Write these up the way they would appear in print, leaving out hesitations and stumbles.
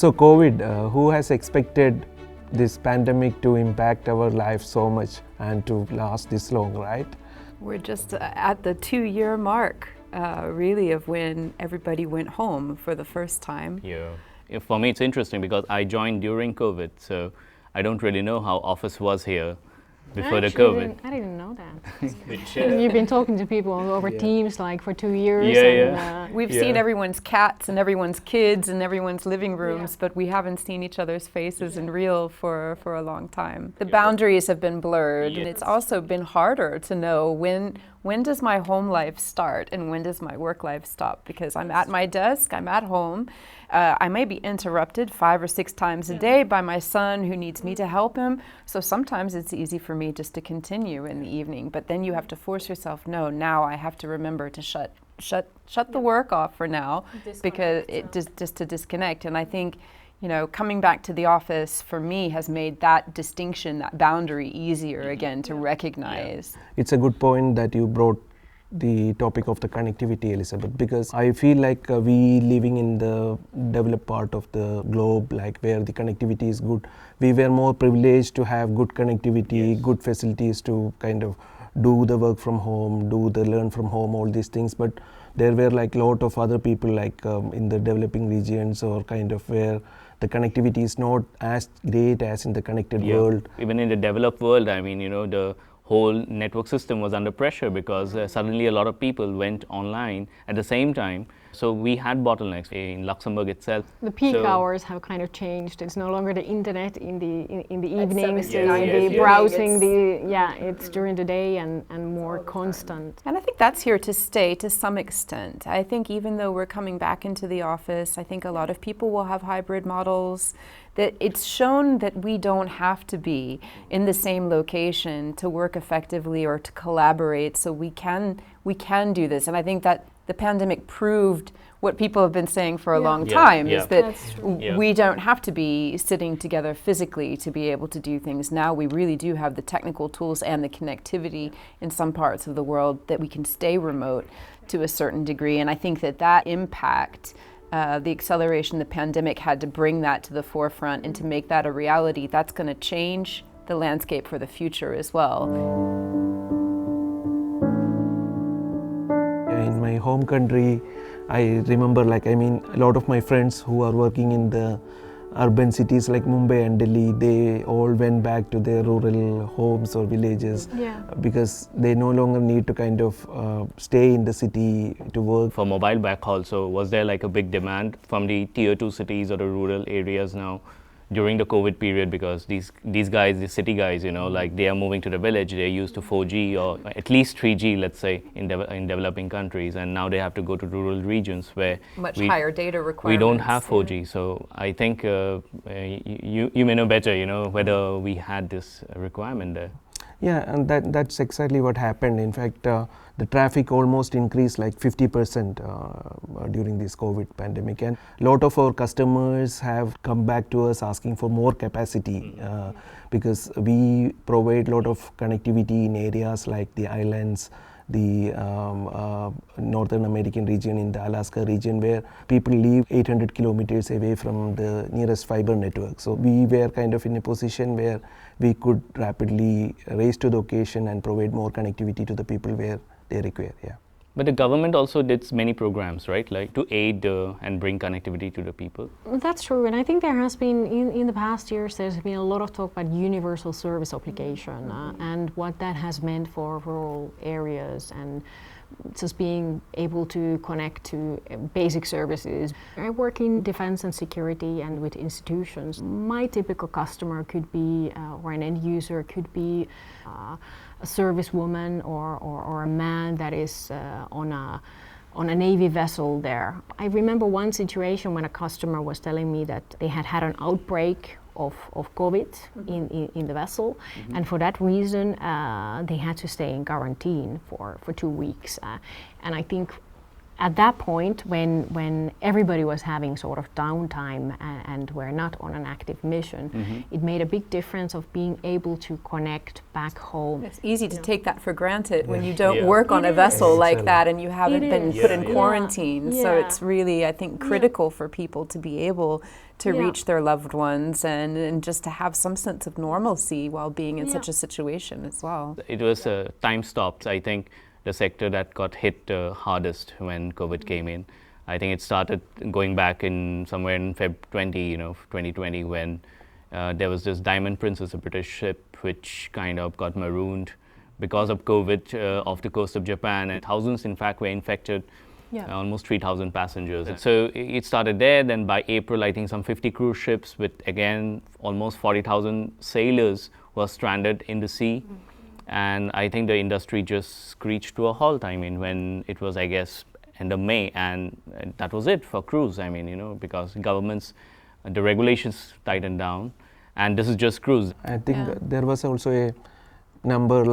So COVID, who has expected this pandemic to impact our life so much and to last this long, right? We're just at the 2-year mark, really, of when everybody went home for the first time. Yeah. For me, it's interesting because I joined during COVID, so I don't really know how office was here before the COVID. I didn't know that. You've been talking to people over Teams like for 2 years. We've seen everyone's cats and everyone's kids and everyone's living rooms, but we haven't seen each other's faces in real for a long time. The boundaries have been blurred, and it's also been harder to know when does my home life start and when does my work life stop, because I'm at my desk, I'm at home. I may be interrupted 5 or 6 times a day by my son who needs me to help him. So sometimes it's easy for me just to continue in the evening, but then you have to force yourself, no, now I have to remember to shut the work off for now, because it just to disconnect. And I think, you know, coming back to the office for me has made that distinction, that boundary easier again to recognize. It's a good point that you brought the topic of the connectivity, Elizabeth, because I feel like we living in the developed part of the globe, like where the connectivity is good. We were more privileged to have good connectivity, good facilities to kind of do the work from home, do the learn from home, all these things. But there were like a lot of other people like in the developing regions or kind of where the connectivity is not as great as in the connected world. Even in the developed world, I mean, you know, the whole network system was under pressure because suddenly a lot of people went online at the same time. So we had bottlenecks in Luxembourg itself. The peak hours have kind of changed. It's no longer the internet in the evenings, the browsing. It's during the day and more constant. And I think that's here to stay to some extent. I think even though we're coming back into the office, I think a lot of people will have hybrid models. That it's shown that we don't have to be in the same location to work effectively or to collaborate, so we can do this. And I think that the pandemic proved what people have been saying for a long time, is that we don't have to be sitting together physically to be able to do things. Now we really do have the technical tools and the connectivity in some parts of the world that we can stay remote to a certain degree. And I think that impact, the acceleration the pandemic had to bring that to the forefront and to make that a reality, that's going to change the landscape for the future as well. In my home country, I remember a lot of my friends who are working in the urban cities like Mumbai and Delhi, they all went back to their rural homes or villages because they no longer need to kind of stay in the city to work. For mobile backhaul, so was there like a big demand from the tier 2 cities or the rural areas now during the COVID period, because these guys, the city guys, you know, like they are moving to the village, they're used to 4G or at least 3G, let's say, in developing countries, and now they have to go to rural regions where much higher data requirements. We don't have 4G, so I think you may know better, you know, whether we had this requirement there. Yeah, and that's exactly what happened. In fact, the traffic almost increased like 50% during this COVID pandemic, and a lot of our customers have come back to us asking for more capacity because we provide a lot of connectivity in areas like the islands, the Northern American region, in the Alaska region, where people live 800 kilometers away from the nearest fiber network. So we were kind of in a position where we could rapidly raise to the occasion and provide more connectivity to the people where they require. But the government also did many programs, right, like to aid and bring connectivity to the people. That's true, and I think there has been, in the past years, there's been a lot of talk about universal service obligation and what that has meant for rural areas and just being able to connect to basic services. I work in defense and security and with institutions. My typical customer could be, or an end user could be, a servicewoman or a man that is on a Navy vessel there. I remember one situation when a customer was telling me that they had an outbreak of COVID in the vessel, and for that reason they had to stay in quarantine for 2 weeks. And I think at that point, when everybody was having sort of downtime and were not on an active mission, it made a big difference of being able to connect back home. It's easy to take that for granted when Yeah. you don't Yeah. work on It a vessel is. like that and you haven't It been is. put in Yeah. quarantine. So Yeah. it's really, I think, critical for people to be able to Yeah. reach their loved ones and just to have some sense of normalcy while being in Yeah. such a situation as well. It was time stopped. I think the sector that got hit hardest when COVID came in. I think it started going back in somewhere in Feb 2020, when there was this Diamond Princess, a British ship, which kind of got marooned because of COVID off the coast of Japan, and thousands, in fact, were infected. Yeah. Almost 3,000 passengers. So it started there. Then by April, I think some 50 cruise ships with, again, almost 40,000 sailors were stranded in the sea. And I think the industry just screeched to a halt. I mean, when it was, I guess, end of May, and that was it for cruise. I mean, because governments, the regulations tightened down, and this is just cruise. I think Yeah. there was also a number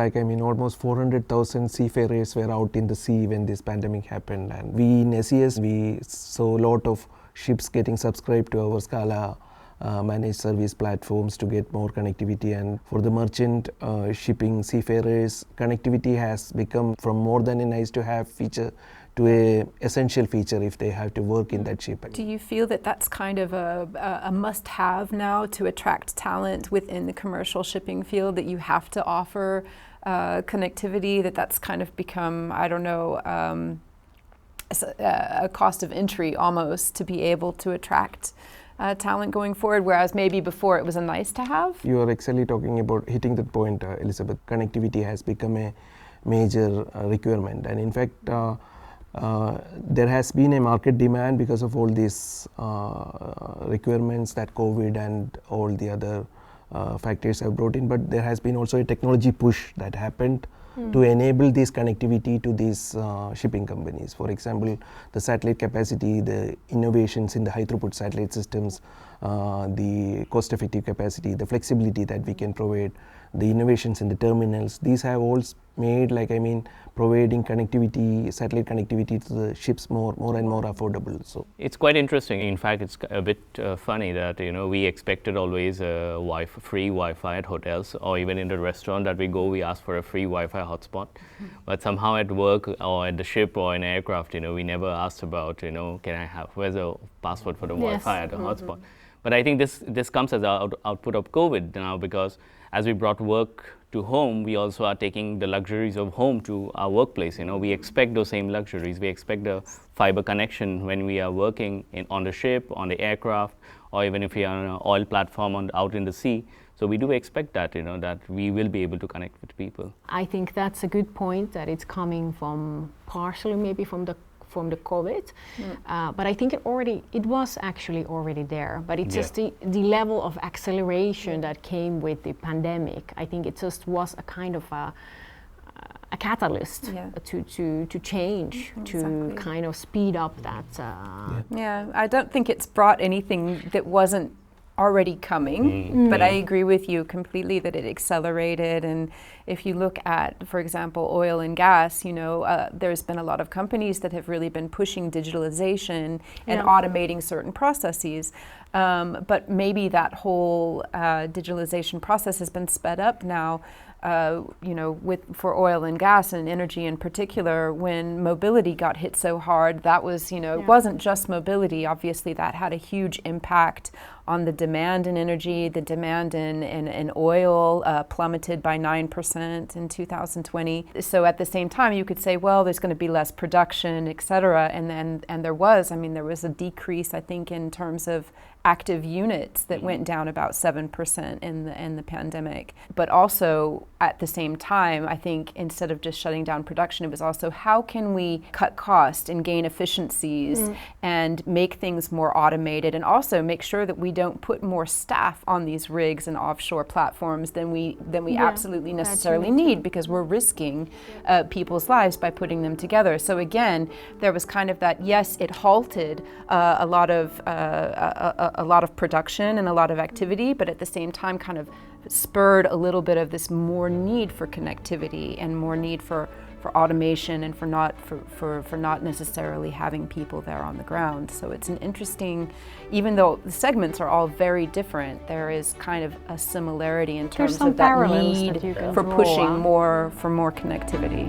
almost 400,000 seafarers were out in the sea when this pandemic happened, and we in SES we saw a lot of ships getting subscribed to our Scala managed service platforms to get more connectivity. And for the merchant shipping seafarers, connectivity has become from more than a nice to have feature to a essential feature if they have to work in that ship. Do you feel that that's kind of a must-have now to attract talent within the commercial shipping field, that you have to offer connectivity, that's kind of become, I don't know, a cost of entry almost to be able to attract talent going forward, whereas maybe before it was a nice to have? You are actually talking about hitting that point, Elizabeth. Connectivity has become a major requirement, and in fact there has been a market demand because of all these requirements that COVID and all the other factors have brought in, but there has been also a technology push that happened to enable this connectivity to these shipping companies. For example, the satellite capacity, the innovations in the high throughput satellite systems, the cost effective capacity, the flexibility that we can provide, the innovations in the terminals, these have all made providing connectivity, satellite connectivity to the ships more and more affordable. So It's quite interesting. In fact, it's a bit funny that we expected always free Wi-Fi at hotels, or even in the restaurant that we go, we ask for a free Wi-Fi hotspot. But somehow at work or at the ship or in aircraft, we never asked about where's the password for the Wi-Fi at the hotspot. But I think this comes as an output of COVID now, because as we brought work to home, we also are taking the luxuries of home to our workplace. We expect those same luxuries. We expect the fiber connection when we are working on the ship, on the aircraft, or even if we are on an oil platform out in the sea. So we do expect that, that we will be able to connect with people. I think that's a good point, that it's coming from partially maybe from the COVID, but I think it was actually already there, but it's just the level of acceleration that came with the pandemic. I think it just was a kind of a catalyst to change, to kind of speed up that. Yeah, I don't think it's brought anything that wasn't already coming, but I agree with you completely that it accelerated. And if you look at, for example, oil and gas, there's been a lot of companies that have really been pushing digitalization and automating certain processes. But maybe that whole digitalization process has been sped up now. For oil and gas and energy in particular, when mobility got hit so hard, that was, it wasn't just mobility. Obviously, that had a huge impact on the demand in energy. The demand in oil plummeted by 9% in 2020. So at the same time, you could say, well, there's going to be less production, et cetera. And there was a decrease, I think, in terms of active units that went down about 7% in the pandemic. But also at the same time, I think instead of just shutting down production, it was also how can we cut costs and gain efficiencies and make things more automated, and also make sure that we don't put more staff on these rigs and offshore platforms than we absolutely necessarily need, because we're risking people's lives by putting them together. So again, there was kind of that, yes, it halted a lot of production and a lot of activity, but at the same time kind of spurred a little bit of this more need for connectivity and more need for automation and for not necessarily having people there on the ground. So it's an interesting, even though the segments are all very different, there is kind of a similarity in terms of that need for pushing more connectivity.